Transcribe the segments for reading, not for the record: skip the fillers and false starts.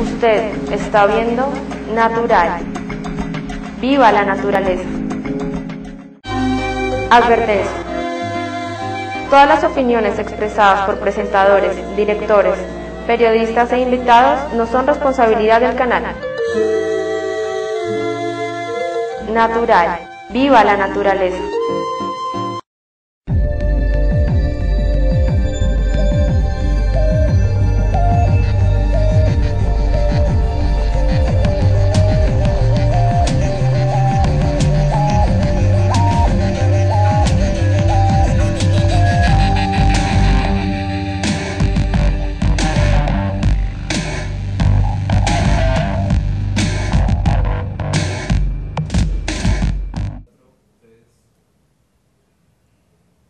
Usted está viendo Natural. ¡Viva la naturaleza! Advertencia. Todas las opiniones expresadas por presentadores, directores, periodistas e invitados no son responsabilidad del canal. Natural. ¡Viva la naturaleza!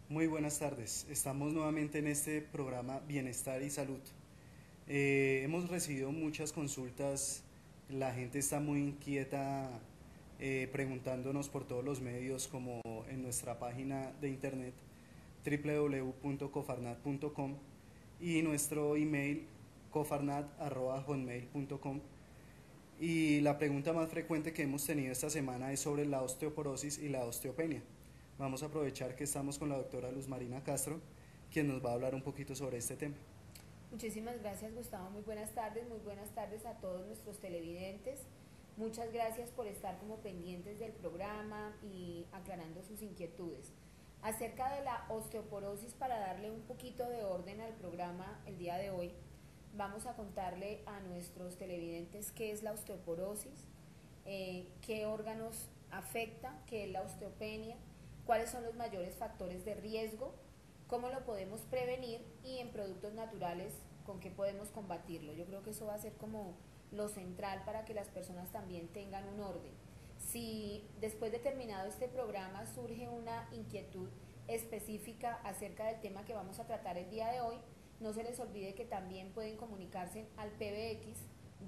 Muy buenas tardes, estamos nuevamente en este programa Bienestar y Salud. Hemos recibido muchas consultas, la gente está muy inquieta preguntándonos por todos los medios, como en nuestra página de internet www.cofarnat.com y nuestro email cofarnat@hotmail.com. Y la pregunta más frecuente que hemos tenido esta semana es sobre la osteoporosis y la osteopenia. Vamos a aprovechar que estamos con la doctora Luz Marina Castro, quien nos va a hablar un poquito sobre este tema. Muchísimas gracias, Gustavo. Muy buenas tardes a todos nuestros televidentes. Muchas gracias por estar como pendientes del programa y aclarando sus inquietudes. Acerca de la osteoporosis, para darle un poquito de orden al programa el día de hoy, vamos a contarle a nuestros televidentes qué es la osteoporosis, qué órganos afecta, qué es la osteopenia, cuáles son los mayores factores de riesgo, cómo lo podemos prevenir y en productos naturales con qué podemos combatirlo. Yo creo que eso va a ser como lo central para que las personas también tengan un orden. Si después de terminado este programa surge una inquietud específica acerca del tema que vamos a tratar el día de hoy, no se les olvide que también pueden comunicarse al PBX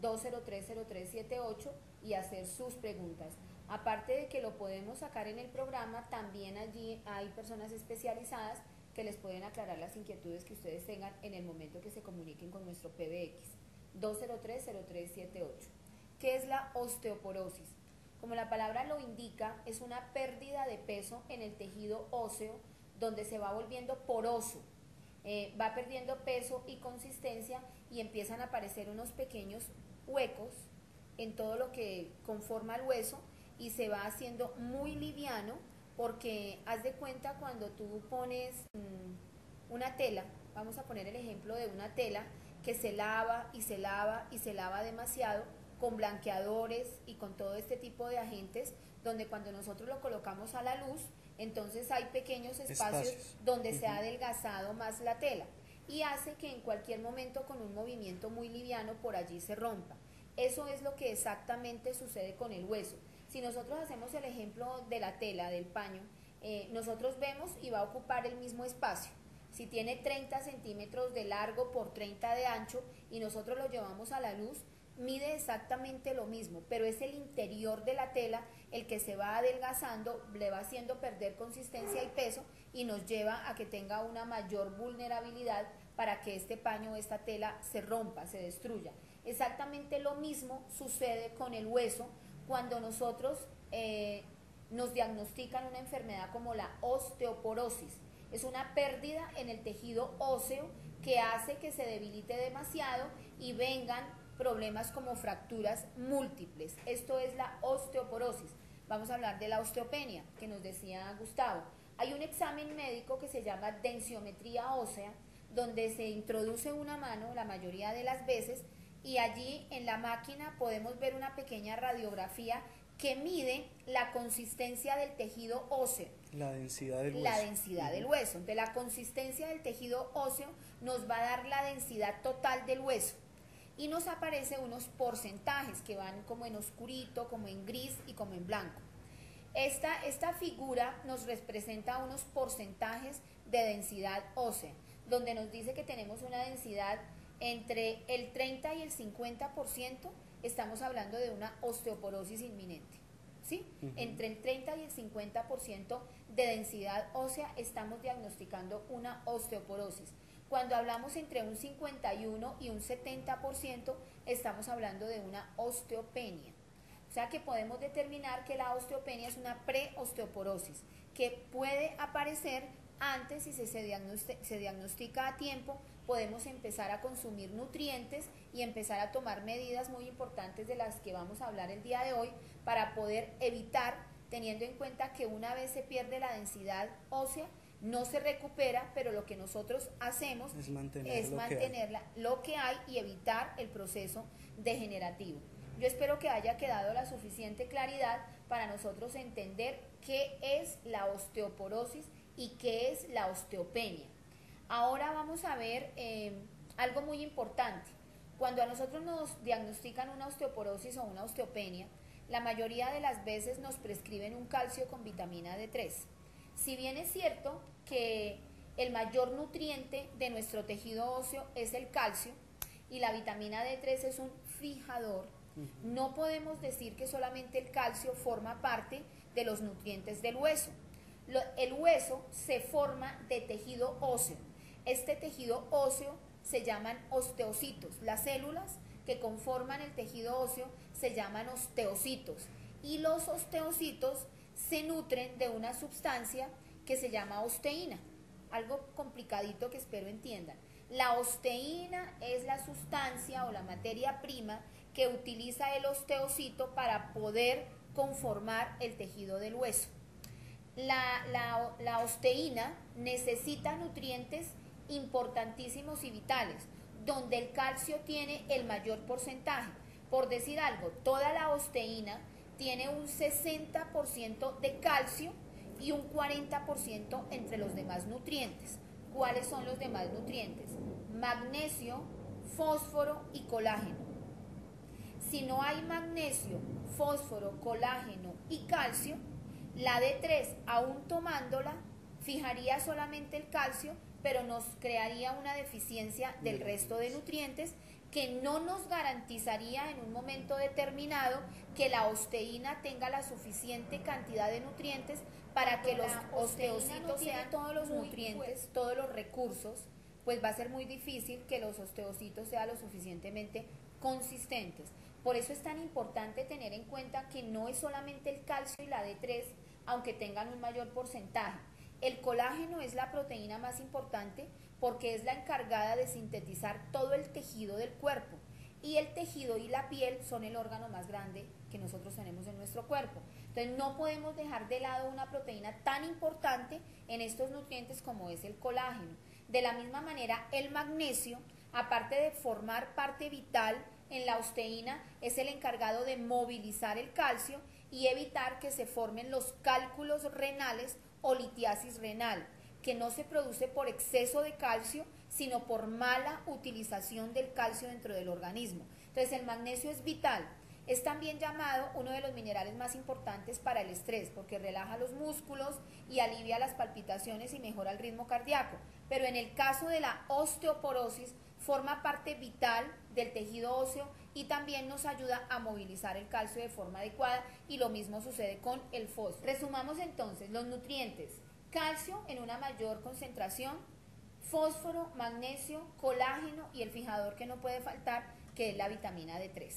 2030378 y hacer sus preguntas. Aparte de que lo podemos sacar en el programa, también allí hay personas especializadas que les pueden aclarar las inquietudes que ustedes tengan en el momento que se comuniquen con nuestro PBX 2030378. ¿Qué es la osteoporosis? Como la palabra lo indica, es una pérdida de peso en el tejido óseo donde se va volviendo poroso, va perdiendo peso y consistencia y empiezan a aparecer unos pequeños huecos en todo lo que conforma el hueso y se va haciendo muy liviano, porque haz de cuenta cuando tú pones una tela, vamos a poner el ejemplo de una tela que se lava y se lava y se lava demasiado con blanqueadores y con todo este tipo de agentes, donde cuando nosotros lo colocamos a la luz, entonces hay pequeños espacios donde se ha adelgazado más la tela y hace que en cualquier momento con un movimiento muy liviano por allí se rompa. Eso es lo que exactamente sucede con el hueso. Si nosotros hacemos el ejemplo de la tela, del paño, nosotros vemos y va a ocupar el mismo espacio. Si tiene 30 centímetros de largo por 30 de ancho y nosotros lo llevamos a la luz, mide exactamente lo mismo, pero es el interior de la tela el que se va adelgazando, le va haciendo perder consistencia y peso y nos lleva a que tenga una mayor vulnerabilidad para que este paño o esta tela se rompa, se destruya. Exactamente lo mismo sucede con el hueso cuando nosotros nos diagnostican una enfermedad como la osteoporosis. Es una pérdida en el tejido óseo que hace que se debilite demasiado y vengan problemas como fracturas múltiples. Esto es la osteoporosis. Vamos a hablar de la osteopenia, que nos decía Gustavo. Hay un examen médico que se llama densiometría ósea, donde se introduce una mano la mayoría de las veces y allí en la máquina podemos ver una pequeña radiografía que mide la consistencia del tejido óseo. La densidad del hueso. La densidad del hueso. De la consistencia del tejido óseo nos va a dar la densidad total del hueso. Y nos aparecen unos porcentajes que van como en oscurito, como en gris y como en blanco. Esta figura nos representa unos porcentajes de densidad ósea, donde nos dice que tenemos una densidad entre el 30 y el 50%, estamos hablando de una osteoporosis inminente. ¿Sí? Entre el 30 y el 50% de densidad ósea estamos diagnosticando una osteoporosis. Cuando hablamos entre un 51 y un 70%, estamos hablando de una osteopenia. O sea que podemos determinar que la osteopenia es una preosteoporosis, que puede aparecer antes y si se diagnostica a tiempo, podemos empezar a consumir nutrientes y empezar a tomar medidas muy importantes de las que vamos a hablar el día de hoy para poder evitar, teniendo en cuenta que una vez se pierde la densidad ósea, no se recupera, pero lo que nosotros hacemos es mantenerla lo que hay y evitar el proceso degenerativo. Yo espero que haya quedado la suficiente claridad para nosotros entender qué es la osteoporosis y qué es la osteopenia. Ahora vamos a ver algo muy importante. Cuando a nosotros nos diagnostican una osteoporosis o una osteopenia, la mayoría de las veces nos prescriben un calcio con vitamina D3. Si bien es cierto que el mayor nutriente de nuestro tejido óseo es el calcio y la vitamina D3 es un fijador, no podemos decir que solamente el calcio forma parte de los nutrientes del hueso. El hueso se forma de tejido óseo. Este tejido óseo se llaman osteocitos. Las células que conforman el tejido óseo se llaman osteocitos. Y los osteocitos se nutren de una sustancia que se llama osteína. Algo complicadito que espero entiendan. La osteína es la sustancia o la materia prima que utiliza el osteocito para poder conformar el tejido del hueso. La osteína necesita nutrientes importantísimos y vitales, donde el calcio tiene el mayor porcentaje. Por decir algo, toda la osteína tiene un 60% de calcio y un 40% entre los demás nutrientes. ¿Cuáles son los demás nutrientes? Magnesio, fósforo y colágeno. Si no hay magnesio, fósforo, colágeno y calcio, la D3, aún tomándola, fijaría solamente el calcio, pero nos crearía una deficiencia del resto de nutrientes que no nos garantizaría en un momento determinado que la osteína tenga la suficiente cantidad de nutrientes para que los osteocitos sean todos los nutrientes, todos los recursos, pues va a ser muy difícil que los osteocitos sean lo suficientemente consistentes. Por eso es tan importante tener en cuenta que no es solamente el calcio y la D3, aunque tengan un mayor porcentaje. El colágeno es la proteína más importante porque es la encargada de sintetizar todo el tejido del cuerpo. Y el tejido y la piel son el órgano más grande que nosotros tenemos en nuestro cuerpo. Entonces no podemos dejar de lado una proteína tan importante en estos nutrientes como es el colágeno. De la misma manera, el magnesio, aparte de formar parte vital en la osteína, es el encargado de movilizar el calcio y evitar que se formen los cálculos renales o litiasis renal, que no se produce por exceso de calcio, sino por mala utilización del calcio dentro del organismo. Entonces el magnesio es vital. Es también llamado uno de los minerales más importantes para el estrés, porque relaja los músculos y alivia las palpitaciones y mejora el ritmo cardíaco. Pero en el caso de la osteoporosis, forma parte vital del tejido óseo y también nos ayuda a movilizar el calcio de forma adecuada, y lo mismo sucede con el fósforo. Resumamos entonces los nutrientes: calcio en una mayor concentración, fósforo, magnesio, colágeno y el fijador que no puede faltar, que es la vitamina D3.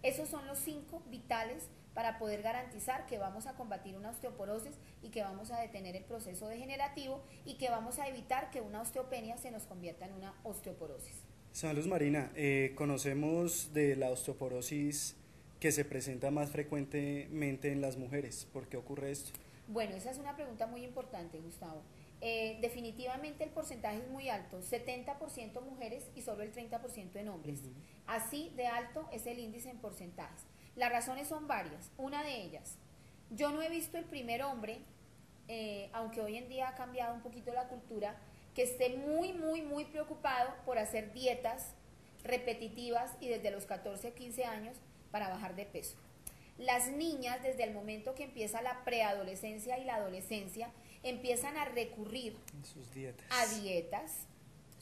Esos son los 5 vitales para poder garantizar que vamos a combatir una osteoporosis y que vamos a detener el proceso degenerativo y que vamos a evitar que una osteopenia se nos convierta en una osteoporosis. Saludos, Marina. Conocemos de la osteoporosis que se presenta más frecuentemente en las mujeres. ¿Por qué ocurre esto? Bueno, esa es una pregunta muy importante, Gustavo. Definitivamente el porcentaje es muy alto, 70% mujeres y solo el 30% en hombres. Así de alto es el índice en porcentajes. Las razones son varias. Una de ellas, yo no he visto el primer hombre, aunque hoy en día ha cambiado un poquito la cultura, que esté muy preocupado por hacer dietas repetitivas y desde los 14 o 15 años para bajar de peso. Las niñas, desde el momento que empieza la preadolescencia y la adolescencia, empiezan a recurrir a dietas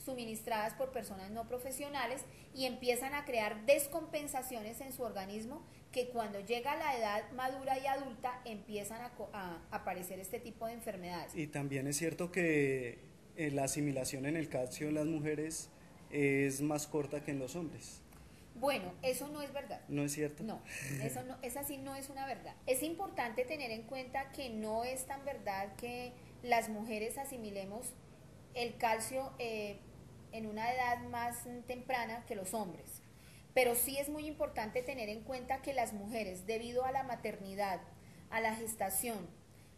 suministradas por personas no profesionales y empiezan a crear descompensaciones en su organismo que cuando llega a la edad madura y adulta empiezan a aparecer este tipo de enfermedades. Y también es cierto que la asimilación en el calcio en las mujeres es más corta que en los hombres. Bueno, eso no es verdad. ¿No es cierto? No, eso no, esa sí no es una verdad. Es importante tener en cuenta que no es tan verdad que las mujeres asimilemos el calcio en una edad más temprana que los hombres. Pero sí es muy importante tener en cuenta que las mujeres, debido a la maternidad, a la gestación,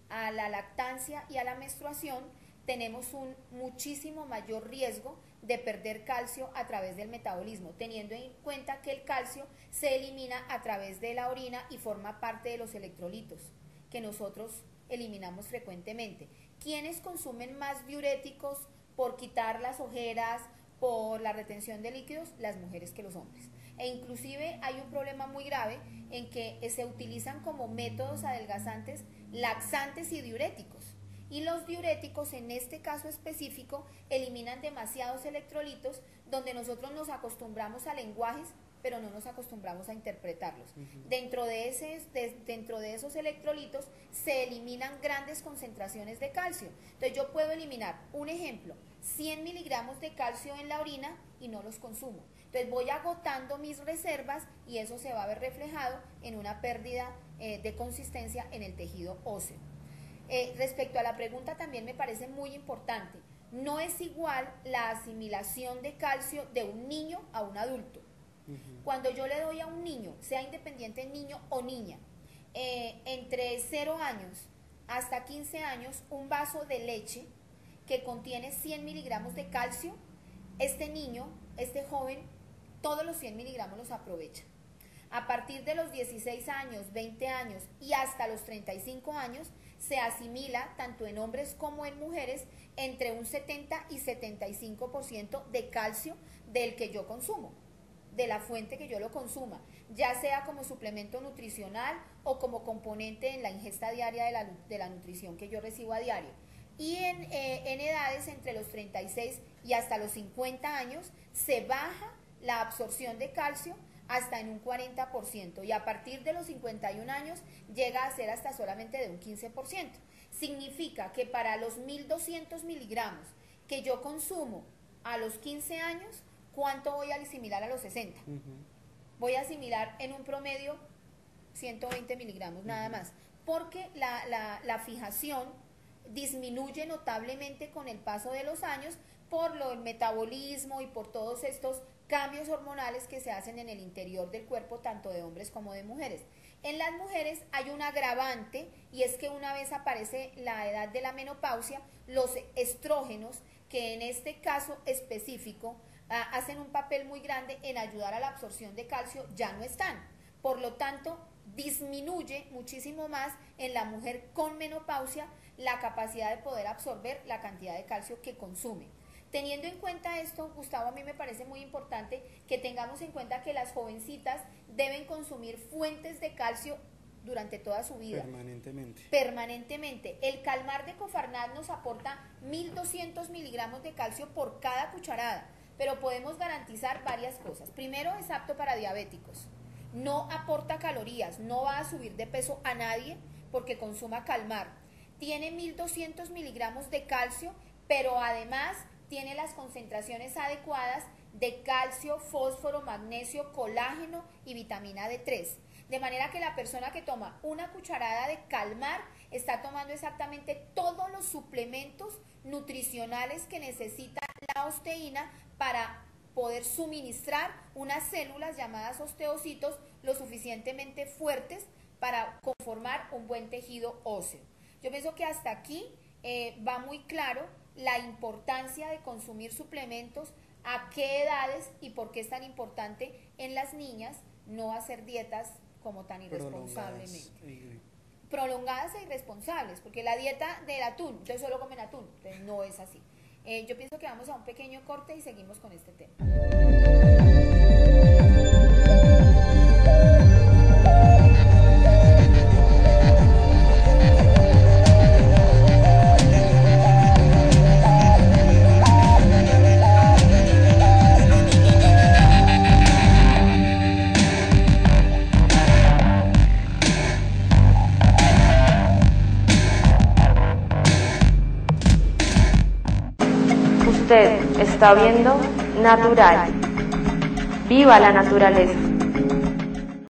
a la lactancia y a la menstruación, tenemos un muchísimo mayor riesgo de perder calcio a través del metabolismo, teniendo en cuenta que el calcio se elimina a través de la orina y forma parte de los electrolitos que nosotros eliminamos frecuentemente. ¿Quiénes consumen más diuréticos por quitar las ojeras, por la retención de líquidos? Las mujeres que los hombres. E inclusive hay un problema muy grave en que se utilizan como métodos adelgazantes laxantes y diuréticos. Y los diuréticos en este caso específico eliminan demasiados electrolitos, donde nosotros nos acostumbramos a lenguajes pero no nos acostumbramos a interpretarlos. Dentro de esos electrolitos se eliminan grandes concentraciones de calcio. Entonces yo puedo eliminar, un ejemplo, 100 miligramos de calcio en la orina y no los consumo. Entonces voy agotando mis reservas y eso se va a ver reflejado en una pérdida de consistencia en el tejido óseo. Respecto a la pregunta, también me parece muy importante, no es igual la asimilación de calcio de un niño a un adulto. Cuando yo le doy a un niño, sea independiente niño o niña, entre 0 años hasta 15 años, un vaso de leche que contiene 100 miligramos de calcio, este niño, este joven, todos los 100 miligramos los aprovecha. A partir de los 16 años, 20 años y hasta los 35 años, se asimila tanto en hombres como en mujeres entre un 70 y 75% de calcio del que yo consumo, de la fuente que yo lo consuma, ya sea como suplemento nutricional o como componente en la ingesta diaria de la nutrición que yo recibo a diario. Y en edades entre los 36 y hasta los 50 años se baja la absorción de calcio hasta en un 40%, y a partir de los 51 años llega a ser hasta solamente de un 15%. Significa que para los 1200 miligramos que yo consumo a los 15 años, ¿cuánto voy a asimilar a los 60? Voy a asimilar en un promedio 120 miligramos nada más, porque la fijación disminuye notablemente con el paso de los años por el metabolismo y por todos estos cambios hormonales que se hacen en el interior del cuerpo, tanto de hombres como de mujeres. En las mujeres hay un agravante, y es que una vez aparece la edad de la menopausia, los estrógenos, que en este caso específico hacen un papel muy grande en ayudar a la absorción de calcio, ya no están. Por lo tanto, disminuye muchísimo más en la mujer con menopausia la capacidad de poder absorber la cantidad de calcio que consume. Teniendo en cuenta esto, Gustavo, a mí me parece muy importante que tengamos en cuenta que las jovencitas deben consumir fuentes de calcio durante toda su vida. Permanentemente. El Calmar de Cofarnat nos aporta 1200 miligramos de calcio por cada cucharada, pero podemos garantizar varias cosas. Primero, es apto para diabéticos. No aporta calorías, no va a subir de peso a nadie porque consuma Calmar. Tiene 1200 miligramos de calcio, pero además tiene las concentraciones adecuadas de calcio, fósforo, magnesio, colágeno y vitamina D3. De manera que la persona que toma una cucharada de Calmar está tomando exactamente todos los suplementos nutricionales que necesita la osteína para poder suministrar unas células llamadas osteocitos lo suficientemente fuertes para conformar un buen tejido óseo. Yo pienso que hasta aquí va muy claro la importancia de consumir suplementos, a qué edades y por qué es tan importante en las niñas no hacer dietas como tan irresponsablemente. Prolongadas e irresponsables, porque la dieta del atún, entonces solo comen atún, entonces no es así. Yo pienso que vamos a un pequeño corte y seguimos con este tema. Usted está viendo Natural. Viva la naturaleza.